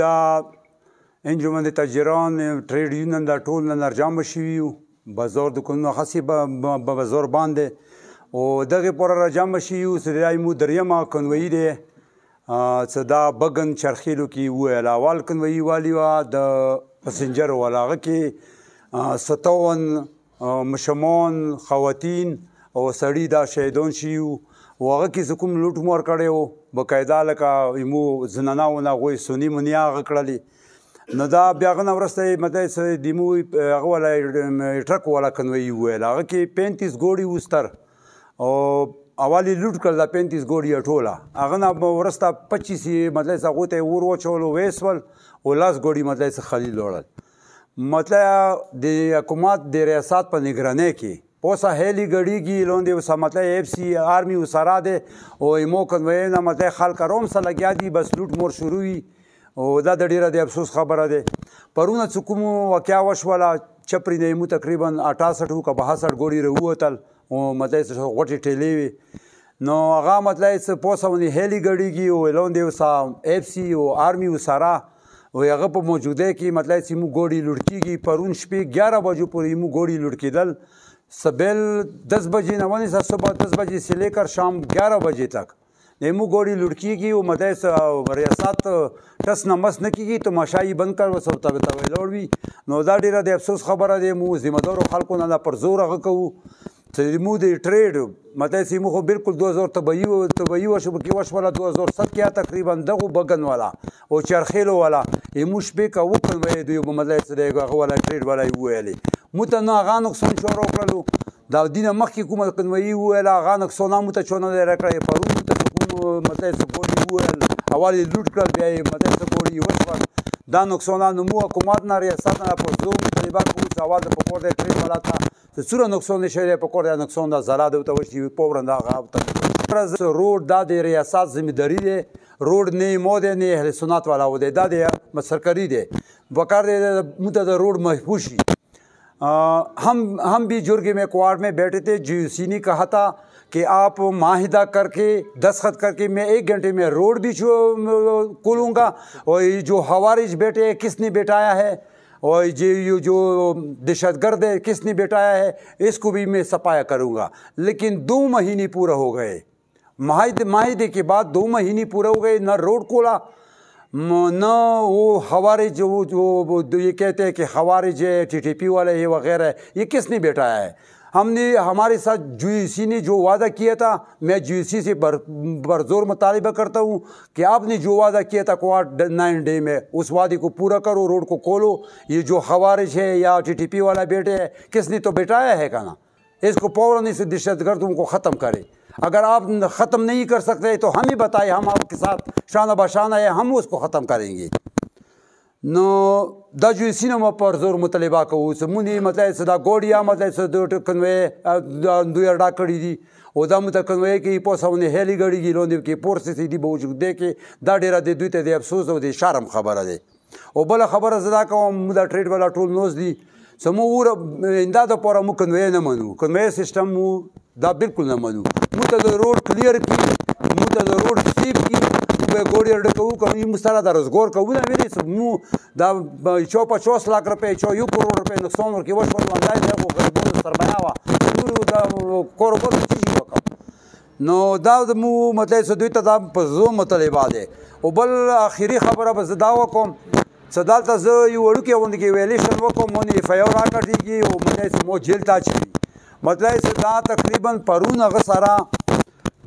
دا انجمن تاجران ټریډ یونین دا ټول نن راجمع شوي یو بازار دوکانونه هسې به بازار باندې او دغې پوره راجمع شوي یو چې دا زموږ دریمه کنوایي دی چې دا بګن چرخیلو کې وویل اول کنوایي والي وه د پسنجر والا هغه کې 57 مشمان خواتین او سړي دا شهیدان شوي وو او هغه کې چې کوم لوټ مار کړی و باقاعده لکه زموږ زنانه هغوی سني منیا هغه کړلې نو دا بیا هغه نه وروسته یې مطلب چې د موږ هغه والا ټرک والا کنوایي وویل هغه کې 35 ګوډي و ستر او اول یې لوټ کړل دا 35 ګوډي یې ټوله هغه نه وروسته 25 یې مطلب چې هغو ته یې ور واچولو ویې سول او 10 ګوډي مطلب چې خالي لوړل مطلب د حکومت د ریاست په نگرانۍ کې پوسا هیلی گړیږي لوندې اوسه مطلب ایف سی آرمی وسره دی او ایمو کنوایي نه مطلب خلک روم سره لګیا دي بس لوټ مور شروع وي او دا د ډېره د افسوس خبره دی پرونه چې کوم واقعه وشوله چپرې نه ایمو تقریبا 68 که 62 ګوډي راووتل او مطلب چې غوټې ټیلې وي نو هغه مطلب چې پوسه ونې هیلی گړیږي او لوندې اوسه ایف سی او آرمی وسره او هغه په موجوده کې مطلب چې ایمو ګوډي لوټ کېږي پرون شپې 11 بجو پورې ایمو ګوډي لوټ کېدل سبیل 10 بجے نہ ونیسا صبح 10 بجے سے لے کر شام 11 بجے تک نیمو گوڑی لڑکی کی وہ مطلب ریاست ٹس نمس نہ کی تو مشائی بند کر وہ سب تک لوڑ بھی نو دا ډیره د افسوس خبره دی مو ذمہ دارو خلکو نه پر زور هغه کوو چې مو د ټریډ مطلب چې مو خو بالکل 2000 طبیعي وشو کې وشوله 2007 کې تقریبا دغه بګن والا او چرخیلو والا ایمو شپې کا وکړ دوی مطلب چې هغه والا ټریډ والا ویلې مو ته نه هغه نقصان شروع کړلو دا دینه مخکې کومه کنوایي وویل هغه نقصان مو ته چونه دی راکړی پرون مو ته کوم مطلب چې ګوډي وویل اول یې لوټ کړل بیا یې مطلب چې ګوډي وشول دا نقصانات مو حکومت نه ریاست نه په زور مطالبه کوو چې اول د پکور دی ټریډ والا ته چې څومره نقصان دی شوی دی پکور دی نقصان دا زلا دی ورته وشي فورا دا هغه روډ دا د ریاست ذمهداري دی روډ نه مو دی نه اهل سنت والا و دی دا د سرکاري دی وقار دی مو ته د روډ محفوظ شي हम भी जुर्ग में क्वाड में बैठे थे GUC ने कहा था कि आप माहिदा करके दस्तखत करके मैं 1 घंटे में रोड भी खोलूँगा और ये जो हवारिज बैठे किसने बैठाया है और ये जो दहशतगर्द है किसने बैठाया है इसको भी मैं सफाया करूँगा लेकिन 2 महीने पूरा हो गए माहिदे के बाद 2 महीने पूरा हो गए न रोड खोला न वो हवारिज जो ये कहते हैं कि हवारिज है TTP वाले है वगैरह ये किसने बैठाया है हमने हमारे साथ GUC ने जो वादा किया था मैं GUC से बरजोर मुतालिबा करता हूँ कि आपने जो वादा किया था क्वाड 9 डे में उस वादे को पूरा करो रोड को खोलो ये जो हवारिज है या TTP वाला बैठे है किसने तो बैठाया है का ना इसको फौरन इस दहशतगर्दों को ख़त्म करे अगर आप ख़त्म नहीं कर सकते तो हम ही बताएं हम आपके साथ शाना बशाना है हम उसको ख़त्म करेंगे नो दा GUC ने पर जोर मुतलबा कोو چې مونږ مطلب چې دا ګوډیا مطلب چې د کنوي دوی اډا کړی دي او دا مو ته کنوي کې پوسونه هلي غړي لوندې کې پورسې دي بوجود دی کې دا ډیره د دوی ته د افسوس او د شرم خبره ده او بل خبره زدا کوم دا ټریډ والا ټول نوز دي سمو ور انده د پوره مو کنوي نه منو کنوي سیستم مو دا بالکل نه منو مو ته د روډ کلیر کی مو ته د روډ سیپ کی ګوډي اډ کوو کوي مستره د روزګار کوو نه ویری مو دا 50 लाख रुपए 1 करोड़ रुपए نقصان ورکې وشو انداز د غریبانو سرمایه وا ټول دا کاروبار چې وکړ نو دا مو مطلب چې دوی ته دا په زو مطالبه ده او بل اخیری خبره به دا وکم صدالته زه یو وړوکی غوندې کې ویلیشن وکم مونږ اف آی آر راکړی او مونږ مو جیل ته اچوي مطلب چې دا تقریبا پرون هغه سره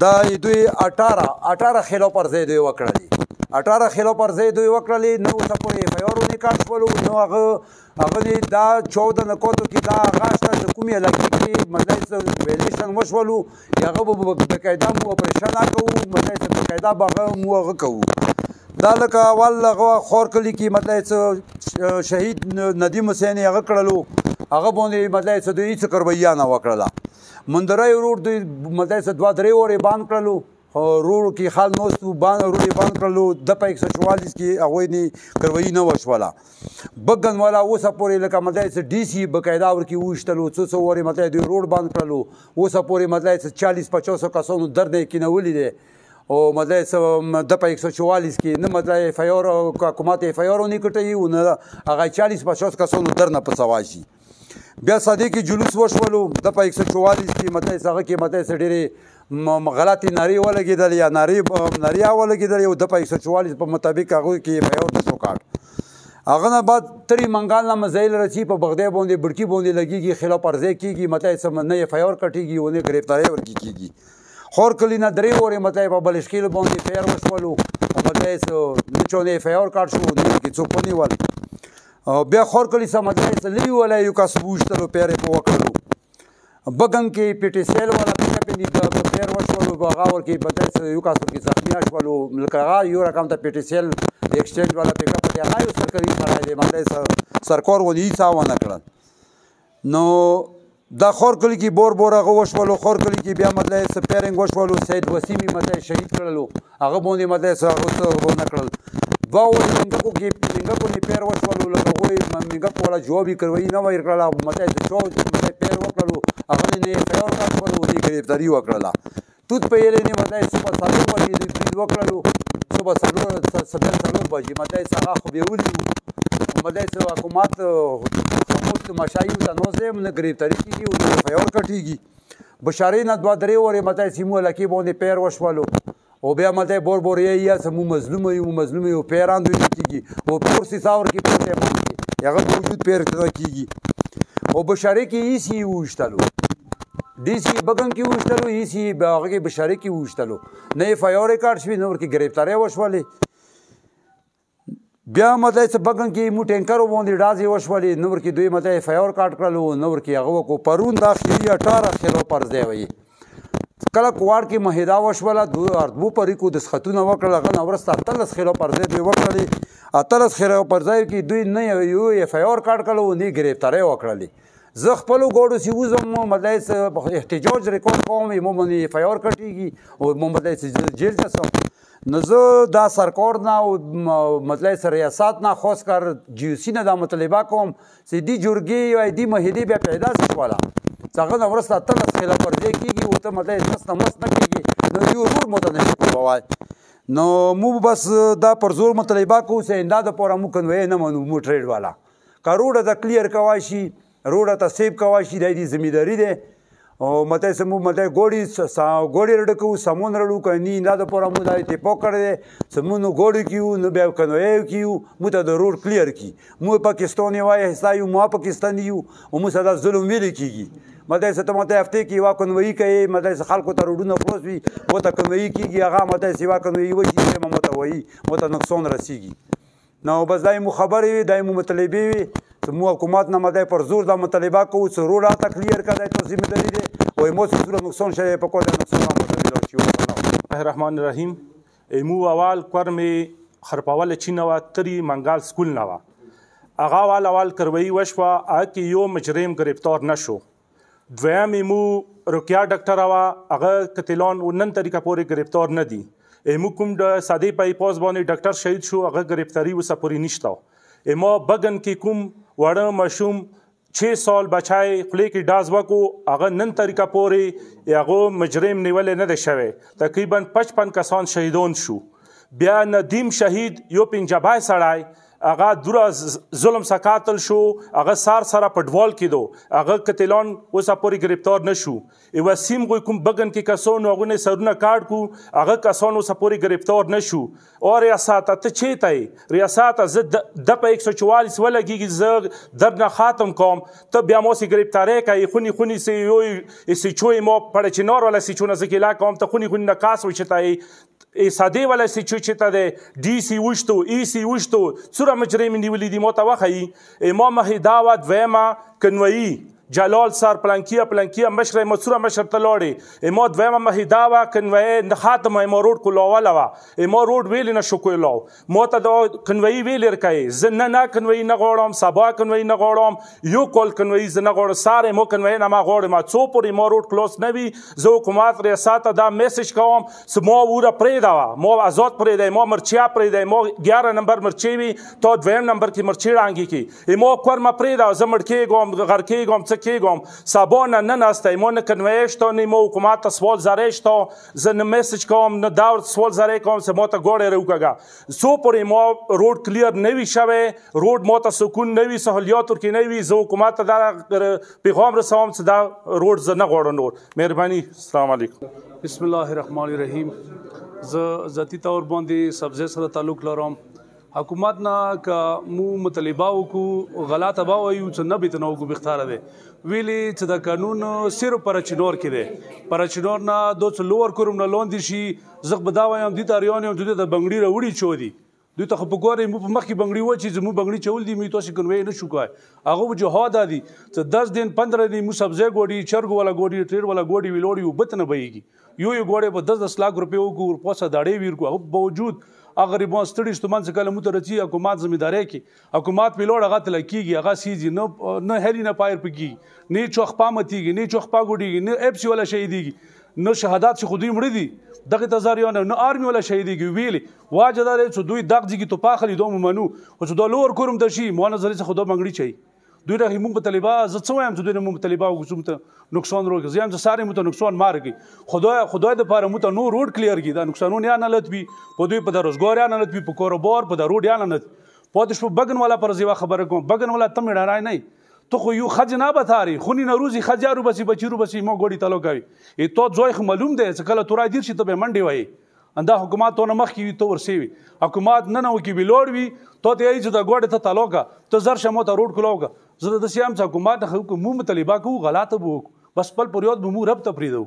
دا دوی 18 خیلو پر ځای دوی وکړلې 18 خیلو پر ځای دوی وکړلې نو اوسه پورې اف آی آر ونکاټ شولو نو هغه دا 14 نکوتو کې دا غاشته د کومې علاقې کې مطلب ویلیشن وشولو هغه به بقاعده مو اپریشن کوو مطلب چې بقاعده به مو هغه کوو دا لکه اول هغه خور کلي کې مطلب چې شهید ندیم حسین هغه کړلو هغه باندې مطلب چې دوی څه کرویا نه وکړله مندرای روډ دوی مطلب چې 2-3 اورې باند کړلو روډ کې خال نوستو روډ باند کړلو د 144 کې هغوی نه کروي نه وشوله بګن والا اوسه پورې لکه مطلب چې DC بقاعده ورکې وویشتلو څو اورې مطلب دوی روډ باند کړلو اوسه پورې مطلب چې 40-50 کسانو درد یې کینولی دی او مطلب د په 144 کې نه مطلب اف آی آر حکومت اف آی آر نه کټي نه هغه 40-50 کسانو درنه په سوا شي. بیا ساده کې جلوس وشولو د په 144 کې مطلب هغه کې مطلب ډېرې غلطې نارې ولګېدل یا نارې ولګېدل او د په 144 په مطابق هغوی کې اف آی آر دسو کاټ. هغه نه بعد تری منګال نه مزایل رسي په بغداد باندې بړکي باندې لګېږي خلاف ورزي کېږي مطلب نه اف آی آر کټېږي او نه ګرفتارۍ ورکېږي. خور کلی نه 3 ورځې مطلب په بلشکیل باندې اف آی آر وشولو او مطلب نه چونه اف آی آر کاټ شو نه کې څوک ونیول. بیا خور کلی سم مطلب لري ولا یو کس وشتلو پیرې په وکړو بګن کې پی ټی سی ایل والا په پیر وشولو هغه ورکې مطلب یو کس ورکې زخمي شولو لکه هغه یو رقم ته پی ټی سی ایل د ایکسچینج والا پیک اپ دی هغه یو سرکاري سړی دی مطلب سرکار ونی څه ونه کړل. نو دا خور کلی کې بور هغه وشولو. خور کلی کې بیا مطلب سپیرنګ وشولو سید وسیمي مطلب شهید کړلو هغه باندې مطلب هغه ونه کړل. دوه ورځې منګکو کې منګکو نه پیر وشولو لکه هغوی منګکو والا جواب یې کروي نه ورکړله مطلب د شو مطلب پیر وکړلو هغه نه اف آی آر کاټ کړلو دې ګرفتاري وکړله. توت په یلې نه مطلب صبح 4 بجې دوی برید وکړلو صبح 4 بجې مطلب هغه خو بیا ولي مطلب حکومت خاموش تماشایي ته نو زم نه ګرفتاري کېږي او نه اف آی آر کټېږي. بشارۍ نه 2-3 ورځې مطلب سیمو علاقې باندې پیر وشولو او بیا مطلب بور یا سمو مظلوم یو پیران دوی کېږي او پور سیساور کې پیر باندې هغه موجود پیر کېږي او بشارۍ کې ای سی وشتلو डी सी बगन की वुश्तलो ई सी बागे बशारे की वुश्तलो नए फायर कार्ड भी नवर की गिरफ्तारी वशवाले بیا مطلب څه بګن کې مو ټینکر باندې ډازې وشولې نور کې دوی مطلب فایر کاټ کړلو نور کې هغه کو پرون دا خیری 18 خلو پر دی وي کله کوار کې مهدا وشوله دو پرې کو د سختونه وکړل هغه ورسته 13 خلو پر دی دوی وکړلې 13 خلو پر ځای کې دوی نه یو فایر کاټ کړلو نه ګرفتاری وکړلې زه خپل ګوډو سی وزم مطلب احتجاج ریکارډ کوم مو باندې فایر کټیږي او مو مطلب جیل ته سم نو زه دا سرکار نه مطلب ریاست نه خاص کر جیوسی نه دا مطالبه کوم چې دی جرګې یا دی مهدی بیا پیدا شواله څنګه نو ورسته تل خلاف ورزي کیږي او ته مطلب مس نه کیږي نو یو ور متنه کوي نو مو بس دا پر زور مطالبه کو چې انداز پورا مو کنوي نه منو مو ټریډ والا کروڑ دا کلیر کوي شي روډ ته سیب کوي شي د دې ځمېداري ده او مته سمو مته ګوډي رډکو سمون رډو کني نه د پورا مو دای ته پکړه سمونو ګوډي کیو نو بیا کنوي کیو مو ته د روډ کلیر کی مو پاکستاني وای حسایو مو پاکستاني یو او مو صدا ظلم ویل کیږي مته ست مته هفته کی وا کنوي کوي مته خلکو ته روډونه پروس وي او ته کنوي کیږي هغه مته سیوا کنوي وي چې مو مته وای مو ته نقصان رسیږي نو بس دای مو خبرې وي دای مو مطلبي وي مو حکومت نه مده پر زور دا مطالبه کو چې روډه ته کلیر کړه ته ذمہ داری ده او مو څه نقصان شي په کوډه نقصان مطلب شي الله الرحمن الرحیم ایمو اول کورمه خرپاول چینوا تری منګال سکول نوا اغا اول کروي وشوا اکی یو مجرم گرفتار نشو دویم ایمو رقیه ډاکټر وا هغه قتلان ونن طریقه پورې گرفتار نه دي ایمو کوم د ساده پای پوز باندې ډاکټر شهید شو هغه گرفتاری وسه پوری نشتا ایمو بګن کې کوم وړه مشوم 6 سال بچای خلی کې ډاز وکو هغه نن طریقه پورې هغه مجرم نیول نه ده شوی تقریبا 55 کسان شهیدون شو بیا ندیم شهید یو پنجابای سړای هغه دوره ظلم سکاتل شو هغه سره پټوال کېدو هغه قتلان اوسه پورې گرفتار نشو ای وسیم کوم بګن کې کسان هغه نه سرونه کاټ کو هغه کسان اوسه پورې گرفتار نشو او ریاست ته چیتای ریاست د په 144 ولګي ز درنه ختم کوم ته بیا مو سي گرفتاری کوي خوني سي یو سي چوي مو پړ چنور ولا سي چونه زکیلا کوم ته خوني نکاس وچتای ای ساده ولا سی چوچته ده डी सी وشتو ای سی وشتو سوره مجرم نیولې دي متوخی امام هداوت وما کنوئی جلال سر پلانکیا مشر مسوره مشر تلوړي امو دویمه مهداوا کنوي د خاتم امو روډ کو لولا وا امو روډ ویل نه شو کولو مو ته د کنوي ویل رکای زنه نه کنوي نه غوړم سبا کنوي نه غوړم یو کول کنوي زنه غوړ ساره مو کنوي نه ما غوړم ما څو پوری مو روډ کلوز نوي زه حکومت ریاست دا میسج کوم سمو وره پرې دا مو آزاد پرې دا مو مرچیا پرې دا مو 11 نمبر مرچي وي تو دویم نمبر کې مرچي رانګي کی امو کور ما پرې دا زمړ کې ګوم غر کې ګوم کېږم سبا نه نناستی ما نه کنویش تا نه ما حکومت ته سوال زریش تا زه نه میسج کوم نه دور سوال زری کوم چې ما ته ګوړې راوکږه څو پورې ما روډ کلیر نه وي شوی روډ ما ته سکون نه وي سهولیات ورکې نه وي زه حکومت ته دا پیغام رسوم چې دا روډ زه نه غواړم نور مهرباني السلام علیکم بسم الله الرحمن الرحیم زه ذاتی طور باندې سبزی سره تعلق لرم حکومت نه که مو مطالبه وکړو غلطه به وایو چې نه بیتنه وکړو بختاره دی ویلي چې د قانون صرف پرچینور کې دی پرچینور نه دو څه لوور کوروم نه لاندې شي زه به دا وایم دوی ته اریان یم دوی ته د بنګړي راوړي چودي دوی ته خو په ګورې مو په مخکې بنګړي وچی زموږ بنګړي چول دي موږ تاسې کنوی نه شو کوی هغه به جهاد دي چې 10 دن 15 دن مو سبزی ګوډي چرګ والا ګوډي ټریر والا ګوډي ویلوړي وبت نه بهیږي یو ګوډي په 10 लाख روپیو کو پوسه داړې ویر کو باوجود هغه غریبان ستړي شتمن څه کله مو ته رچی حکومت ذمہداري کې حکومت په لوړ هغه تل کېږي هغه سیزي نه هری نه پایر پکې نه چوخ پامتیږي نه چوخ پاګوډيږي نه اپسی ولا شهیدیږي نه شهادت چې خودی مړي دي دغه تزاریان نه آرمي ولا شهیدیږي ویلي واجه دا چې دوی دغه کې تو پاخلي دوم منو او چې دا لوړ کوم د شي مو نظر څخه خدا منګړي چي دوی راهي مونږ په طالبا زه څه وایم چې دوی مونږ په طالبا وګورم ته نقصان روږي زه هم چې ساري مو ته نقصان مارګي خدای د پاره مو ته نو روډ کلیر کی دا نقصانونه نه لټوي په دوی په د روزګار نه لټوي په کاروبار په د روډ نه لټوي پاتې شو بګن والا پر زیوا خبره کوم بګن والا تم ډارای نه تو خو یو خج نه بثاري خونی نه روزي خجارو بسی بچیرو بسی مو ګوډي تلو کوي ای تو ځوي خو معلوم دی چې کله تورای دیر شي ته به منډي وای اندا حکومت ته مخ کی تو ورسیوي حکومت نه نو کی ویلوړ وی تو ته ای چې دا ګوډه ته تلوګه ته زر شمو ته روډ کلوګه زه د سیام حکومت مو مطالبه کو غلطه بو بس پل پریود به مو رب ته پریدو